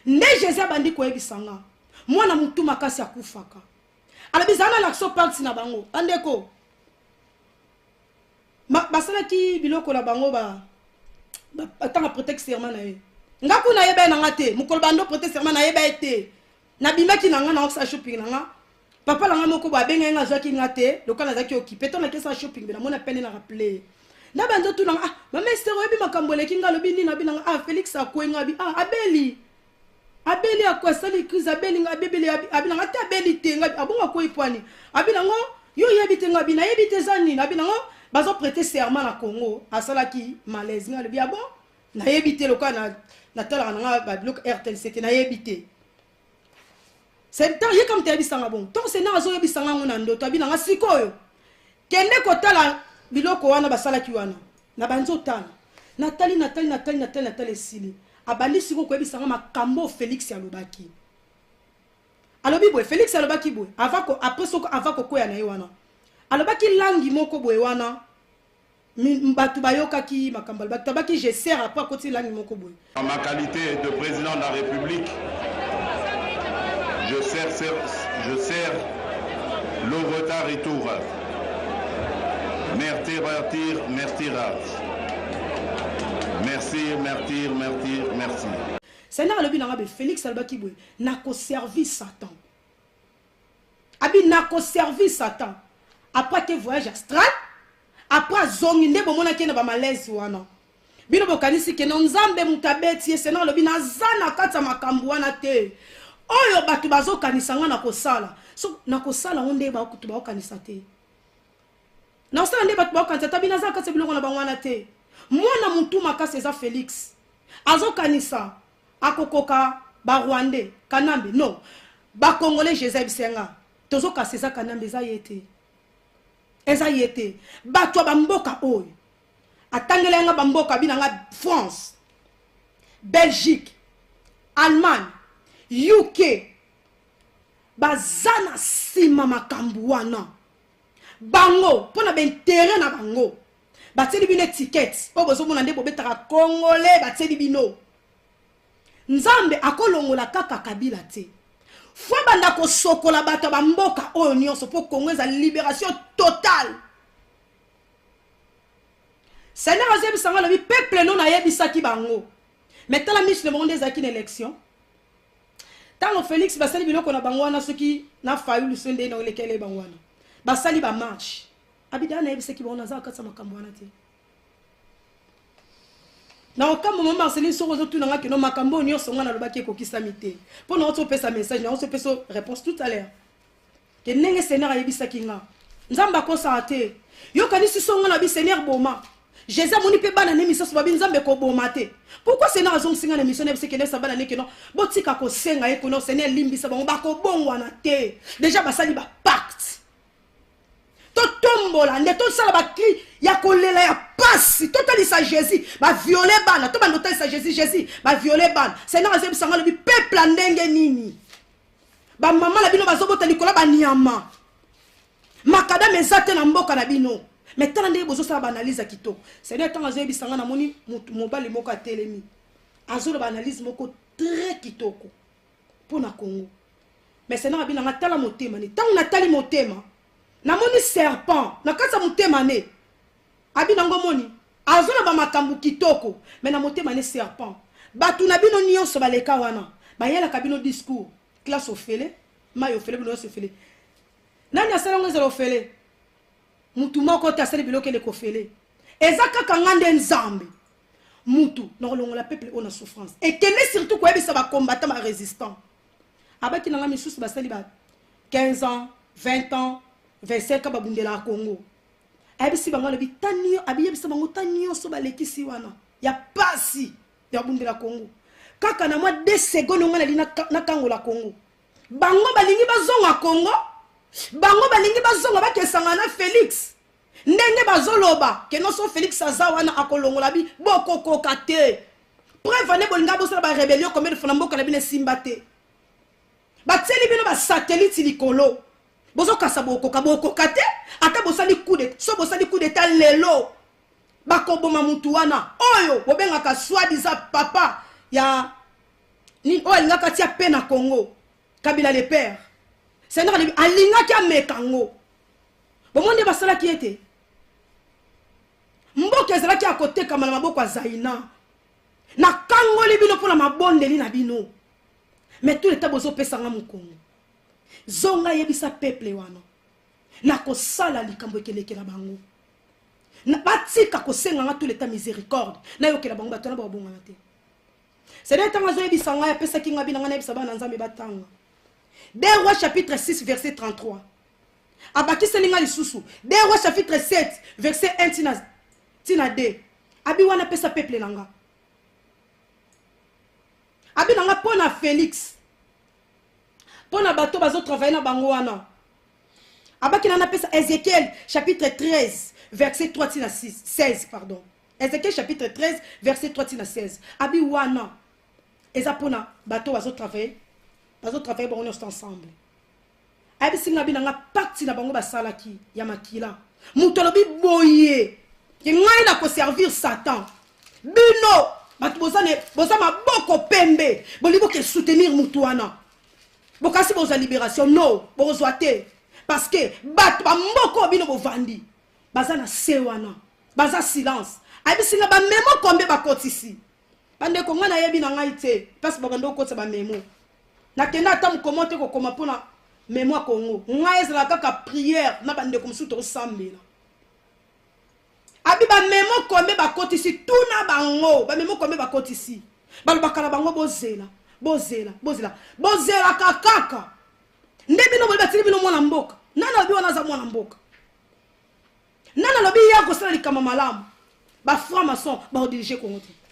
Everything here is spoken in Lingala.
nde Jésus abandi koyebisanga mwana mutu makasi akufaka alabizana l'action parti na bango andeko basalaki biloko la bango atanga prétexte serment na ye ngaku na yeba na ngate mukolo bando prétexte serment na yeba ete na bimaki na nga na oxa shopping na nga papa la nga moko ba benga nga zwaki ngate lokala zaki occupé to na kesa shopping na mona peine na rappeler na bando tu na mama Esther oyebi makambo leki nga lobi nini abi na Félix akwenga abi abeli akwasali crise abeli nga bibeli abi na ngate abeli tenga abonga ko ipwani abi na ngo yo yebi tenga abi na yebi tezani abi na ngo bazo prêter serment na Congo asalaki malaise nga lobi abo na yebi te lokana na tala nga ba bloc RTL c'était na yebi te c'est tant ye comme te bisanga bon donc c'est na azo yebisanga ngona ndoto abi na nga sikoyo kende ko tala biloko wana basalaki wana na banzo tana natali sili abandi siko ko yebisanga makambo Félix alobaki alobi boy Félix alobaki boy avant après soko avant ko koya na ye wana alobaki langi moko boy wana mbatu bayokaki makambo alobaki tabaki je sers après côté langi moko boy en ma qualité de président de la République je sers le retard et tout merci Seigneur alobi na ngabe Félix alobaki boy nako servir Satan abi nako servir Satan après que voyage astral après zongi nde bomona ke na ba malaise wana bino bokanisi ke no nzambe mutabeti Seigneur alobi na zana kata makambu wana te oyo batu bazo kanisa nga nako sala so nako sala onde ba okutu ba okanisa te na osala nde batu ba okanisa tabina za kata biloko na bangwana te mwana mutu makasi eza Félix azo kanisa akokoka ba Rwandais kanambe non ba Congolais Jésus bisenga tozo kaseza kanambe za eza yete bato ba mboka oyo atangela nga ba mboka binanga France Belgique Allemagne UK bazana sima makambu wana bango pona bentere na bango bateli bino ticket po bozo mona nde bobetaka Congolais bateli bino nzambe akolongola kaka kabila te fo banda ko sokola bato ba mboka oyo nyonso po Congo eza libération totale Seigneur azebi sanga le peuple non ayebisaki bango mais tala miche le monde ezaki na élection tango Félix basali biloko na bango wana soki na fayu le sonde na lekele bango wana basali ba marche abidana yebisaki bona za katsa makambo wana te na okambo mama Marceline soko zo tuna ngaki no makambo nyonso ngana lobaki kokisa mité po na oto pesa message na oto pesa réponse tout à l'heure ke nenge Seigneur ayebisaki nga nzamba ko sa te yo kanisi songa na bi Seigneur boma Jésus moni pe bana ne miso babi nzambe ko boma te pourquoi Seigneur azong singa na mission ne que ne sabana ne ke no botika ko senga e ko no Seigneur limbisa bango ba ko bongwana te déjà basali ba pacte to tombola nde to sala ba cri ya kolela ya pasi totali sa Jésus ba violer bana to bando sa Jésus ba violer bana Seigneur azebi sanga le peuple ndenge nini ba mama la bino bazobota likola ba niama makada mezate na mboka na bino mais tala nde bozo sala ba analyse kitoko Seigneur tanga azebi sanga na moni mobali moko atelemi azolo ba analyse moko très kitoko pour na Congo mais Seigneur abina ngatala motema ni tanga natali motema na moni serpent na kasa motema ne abina ngomoni azona ba makambu kitoko mais na motema ne serpent batu na bino nyonso baleka wana bayela kabino discours classe ofele mayo ofele bino ofele nani asala ngezelo ofele mutu moko ta asala biloko le kofele ezaka kangande nzambe mutu na kolongola peuple ona souffrance et tenez surtout ko yebisa ba combattant ba résistant abaki na ngami susu basali ba 15 ans 20 ans 25 ba bundela Congo abisi bango le bitanio abiyebisa bango tanio so balekisi wana ya pasi ya bundela Congo kaka na moi 2 secondes ngana lina na kangola Congo bango balingi bazonga Congo bango balingi bazonga bakesanga na Félix ndenge bazoloba ke no so Félix azawana akolongola bi bokoko kate preuve ne bolinga bosala ba rébellion comme de flambeau na bine simbate bateli bino ba satellite likolo bozo kasa boko kate ata bosali coup de so bosali coup d'état lelo bakoboma mutu wana oyo bobenga ka soi-disant papa ya ni o alingaka tia pe na Congo Kabila le père Seigneur alingaki amekango bomonde basala ki ete mboka ezalaki akote kama na maboko ya Zaina na kangoli bino pona mabondeli na bino mais tout le temps bozo pesanga mukongo zonga yebisa peuple wana na kosala likambo ekeleke na bango na batika kosenga nga tout le temps miséricorde na yokela bango batona ba bonga te c'est là tant yebisa nga ya pesa kinga bina nga na yebisa bana nzambe batanga 2 Rois chapitre 6 verset 33 abaki selinga lisusu 2 Rois chapitre 7 verset 1 tina 2 abi wana pesa peuple nanga abi nanga pona Félix pona bato bazo travailler na bango wana abaki na pesa Ézéchiel chapitre 13 verset 3 tina 16 pardon Ézéchiel chapitre 13 verset 3 tina 16 abi wana eza pona bato bazo travailler bango ensemble abi singa bi nanga parti na bango basalaki ya makila muto lobi boye ki ngai na ko servir Satan bino batu bozane bozama boko pembe bolibo ke soutenir mutu wana bokasi boza libération no bozwa te parce que batu ba mboko bino bovandi bazana se wana baza silence abi singa ba memo kombe bakotisi bande ko ngana yebi na ngai te parce bakando ko tsa ba memo na kena ata mukomote ko koma pona memo Congo ngai ezala kaka prière na bande ko musuto osambela abi ba memo kombe bakotisi tuna bango ba memo kombe bakotisi balobakala bango bozela kakaka ndebi no bolibati bino mwana mboka nana lobi wana za mwana mboka nana lobi ya kosala likama malamu ba franc-maçon ba diriger Congo te